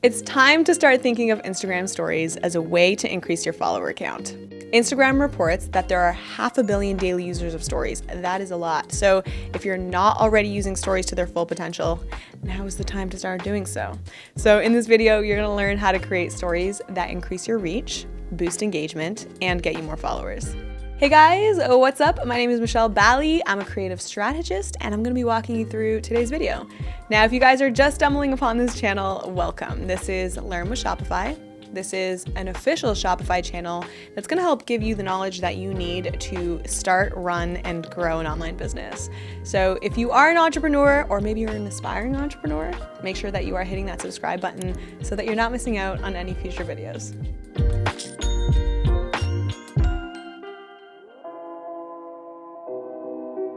It's time to start thinking of Instagram stories as a way to increase your follower count. Instagram reports that there are 500 million daily users of stories. That is a lot. So if you're not already using stories to their full potential, now is the time to start doing so. So in this video, you're gonna learn how to create stories that increase your reach, boost engagement, and get you more followers. Hey guys, what's up? My name is Michelle Bally. I'm a creative strategist and I'm gonna be walking you through today's video. Now, if you guys are just stumbling upon this channel, welcome. This is Learn with Shopify. This is an official Shopify channel that's gonna help give you the knowledge that you need to start, run, and grow an online business. So if you are an entrepreneur, or maybe you're an aspiring entrepreneur, make sure that you are hitting that subscribe button so that you're not missing out on any future videos.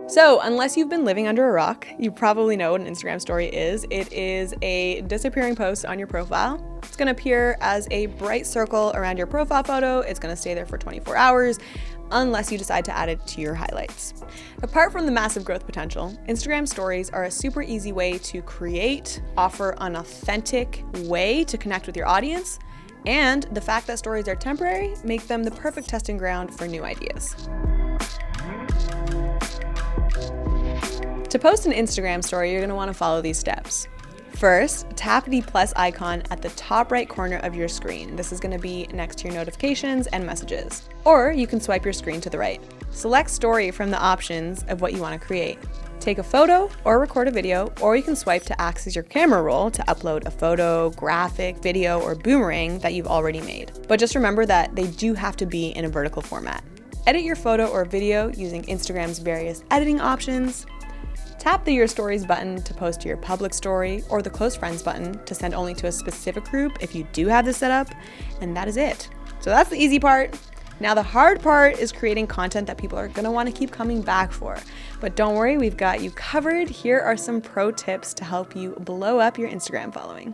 So, unless you've been living under a rock, you probably know what an Instagram story is. It is a disappearing post on your profile. It's gonna appear as a bright circle around your profile photo. It's gonna stay there for 24 hours, unless you decide to add it to your highlights. Apart from the massive growth potential, Instagram stories are a super easy way to create, offer an authentic way to connect with your audience, and the fact that stories are temporary make them the perfect testing ground for new ideas. To post an Instagram story, you're gonna wanna follow these steps. First, tap the plus icon at the top right corner of your screen. This is gonna be next to your notifications and messages. Or you can swipe your screen to the right. Select story from the options of what you wanna create. Take a photo or record a video, or you can swipe to access your camera roll to upload a photo, graphic, video, or boomerang that you've already made. But just remember that they do have to be in a vertical format. Edit your photo or video using Instagram's various editing options. Tap the Your Stories button to post to your public story, or the Close Friends button to send only to a specific group if you do have this set up, and that is it. So that's the easy part. Now the hard part is creating content that people are gonna wanna keep coming back for. But don't worry, we've got you covered. Here are some pro tips to help you blow up your Instagram following.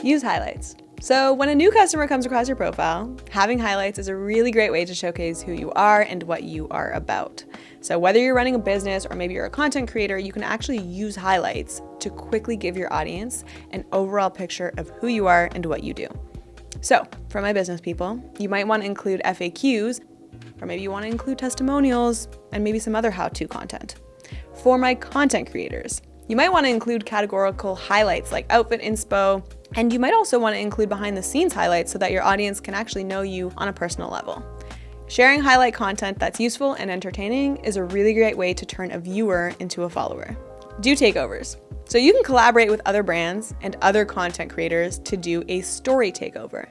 Use highlights. So when a new customer comes across your profile, having highlights is a really great way to showcase who you are and what you are about. So whether you're running a business or maybe you're a content creator, you can actually use highlights to quickly give your audience an overall picture of who you are and what you do. So for my business people, you might want to include FAQs, or maybe you want to include testimonials and maybe some other how-to content. For my content creators, you might want to include categorical highlights like outfit inspo, and you might also want to include behind the scenes highlights so that your audience can actually know you on a personal level. Sharing highlight content that's useful and entertaining is a really great way to turn a viewer into a follower. Do takeovers. So you can collaborate with other brands and other content creators to do a story takeover.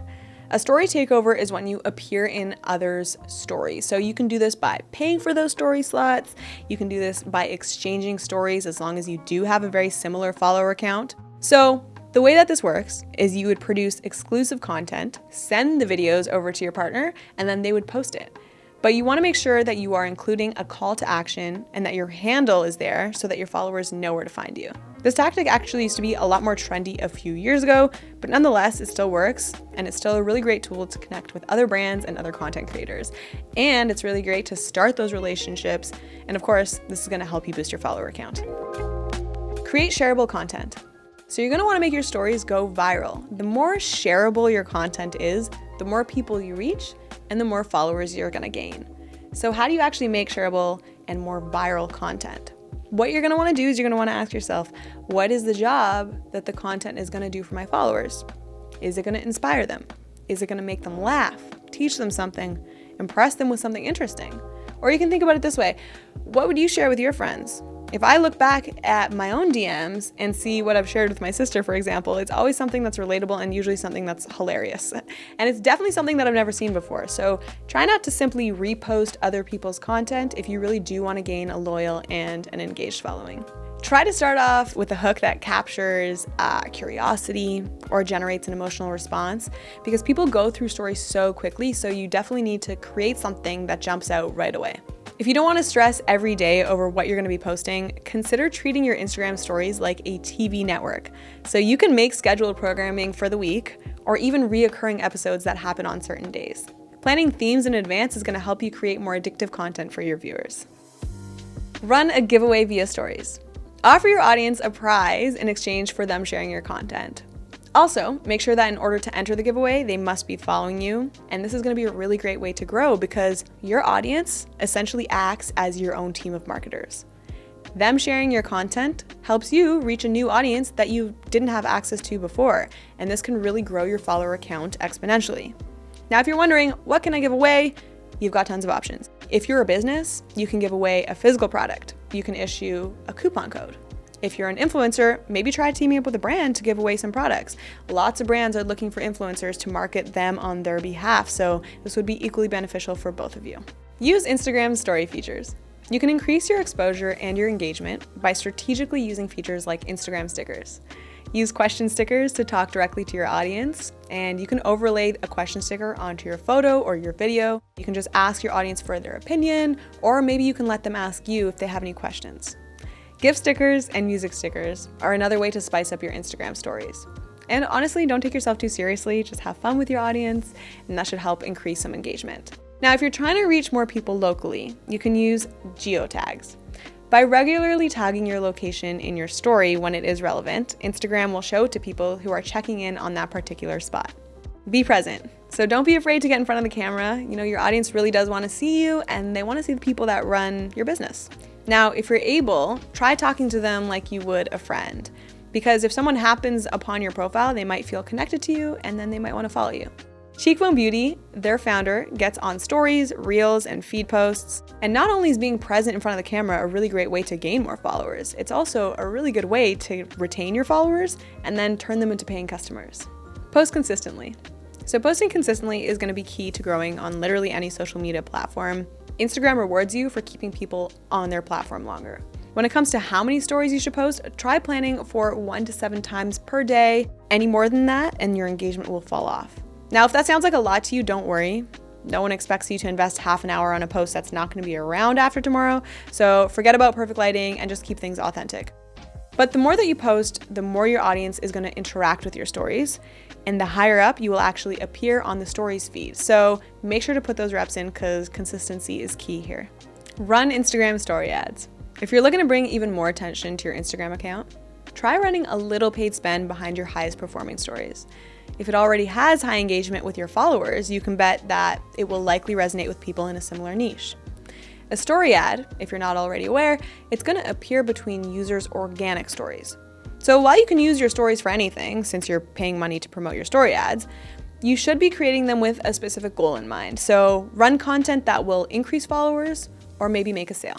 A story takeover is when you appear in others' stories. So you can do this by paying for those story slots. You can do this by exchanging stories as long as you do have a very similar follower count. So the way that this works is you would produce exclusive content, send the videos over to your partner, and then they would post it. But you want to make sure that you are including a call to action and that your handle is there so that your followers know where to find you. This tactic actually used to be a lot more trendy a few years ago, but nonetheless, it still works, and it's still a really great tool to connect with other brands and other content creators. And it's really great to start those relationships, and of course, this is going to help you boost your follower count. Create shareable content. So you're gonna wanna make your stories go viral. The more shareable your content is, the more people you reach and the more followers you're gonna gain. So how do you actually make shareable and more viral content? What you're gonna wanna do is you're gonna wanna ask yourself, what is the job that the content is gonna do for my followers? Is it gonna inspire them? Is it gonna make them laugh, teach them something, impress them with something interesting? Or you can think about it this way, what would you share with your friends? If I look back at my own DMs and see what I've shared with my sister, for example, it's always something that's relatable and usually something that's hilarious. And it's definitely something that I've never seen before. So try not to simply repost other people's content if you really do want to gain a loyal and an engaged following. Try to start off with a hook that captures curiosity or generates an emotional response, because people go through stories so quickly, so you definitely need to create something that jumps out right away. If you don't want to stress every day over what you're going to be posting, consider treating your Instagram stories like a TV network. So you can make scheduled programming for the week or even reoccurring episodes that happen on certain days. Planning themes in advance is going to help you create more addictive content for your viewers. Run a giveaway via stories. Offer your audience a prize in exchange for them sharing your content. Also, make sure that in order to enter the giveaway, they must be following you. And this is going to be a really great way to grow because your audience essentially acts as your own team of marketers. Them sharing your content helps you reach a new audience that you didn't have access to before. And this can really grow your follower count exponentially. Now, if you're wondering, what can I give away? You've got tons of options. If you're a business, you can give away a physical product. You can issue a coupon code. If you're an influencer, maybe try teaming up with a brand to give away some products. Lots of brands are looking for influencers to market them on their behalf, so this would be equally beneficial for both of you. Use Instagram's story features. You can increase your exposure and your engagement by strategically using features like Instagram stickers. Use question stickers to talk directly to your audience, and you can overlay a question sticker onto your photo or your video. You can just ask your audience for their opinion, or maybe you can let them ask you if they have any questions. Gift stickers and music stickers are another way to spice up your Instagram stories. And honestly, don't take yourself too seriously, just have fun with your audience, and that should help increase some engagement. Now, if you're trying to reach more people locally, you can use Geotags. By regularly tagging your location in your story when it is relevant, Instagram will show it to people who are checking in on that particular spot. Be present. So don't be afraid to get in front of the camera. Your audience really does want to see you, and they want to see the people that run your business. Now, if you're able, try talking to them like you would a friend, because if someone happens upon your profile, they might feel connected to you and then they might want to follow you. Cheekbone Beauty, their founder, gets on stories, reels, and feed posts. And not only is being present in front of the camera a really great way to gain more followers, it's also a really good way to retain your followers and then turn them into paying customers. Post consistently. So posting consistently is going to be key to growing on literally any social media platform. Instagram rewards you for keeping people on their platform longer. When it comes to how many stories you should post, try planning for 1 to 7 times per day. Any more than that, and your engagement will fall off. Now, if that sounds like a lot to you, don't worry. No one expects you to invest half an hour on a post that's not going to be around after tomorrow. So forget about perfect lighting and just keep things authentic. But the more that you post, the more your audience is going to interact with your stories. And the higher up you will actually appear on the stories feed. So make sure to put those reps in because consistency is key here. Run Instagram story ads. If you're looking to bring even more attention to your Instagram account, try running a little paid spend behind your highest performing stories. If it already has high engagement with your followers, you can bet that it will likely resonate with people in a similar niche. A story ad, if you're not already aware, it's going to appear between users' organic stories. So while you can use your stories for anything, since you're paying money to promote your story ads, you should be creating them with a specific goal in mind. So run content that will increase followers or maybe make a sale.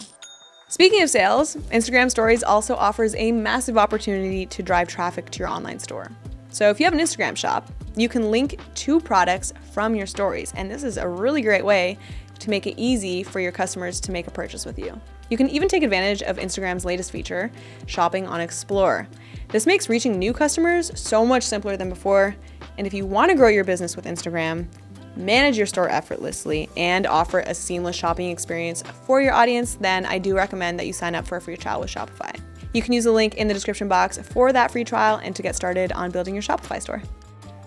Speaking of sales, Instagram Stories also offers a massive opportunity to drive traffic to your online store. So if you have an Instagram shop, you can link 2 products from your stories, and this is a really great way to make it easy for your customers to make a purchase with you. You can even take advantage of Instagram's latest feature, Shopping on Explore. This makes reaching new customers so much simpler than before, and if you want to grow your business with Instagram, manage your store effortlessly, and offer a seamless shopping experience for your audience, then I do recommend that you sign up for a free trial with Shopify. You can use the link in the description box for that free trial and to get started on building your Shopify store.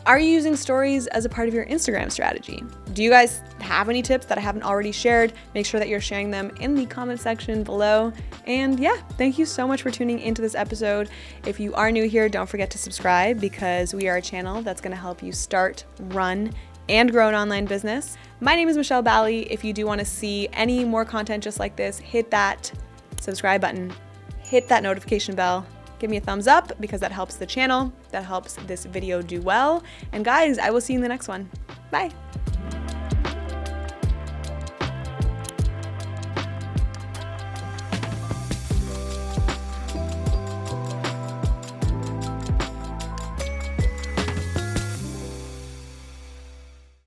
Are you using stories as a part of your Instagram strategy? Do you guys have any tips that I haven't already shared? Make sure that you're sharing them in the comment section below. And yeah, thank you so much for tuning into this episode. If you are new here, don't forget to subscribe because we are a channel that's going to help you start, run, and grow an online business. My name is Michelle Bally. If you do want to see any more content just like this, hit that subscribe button, hit that notification bell, give me a thumbs up because that helps the channel, that helps this video do well. And guys, I will see you in the next one. Bye.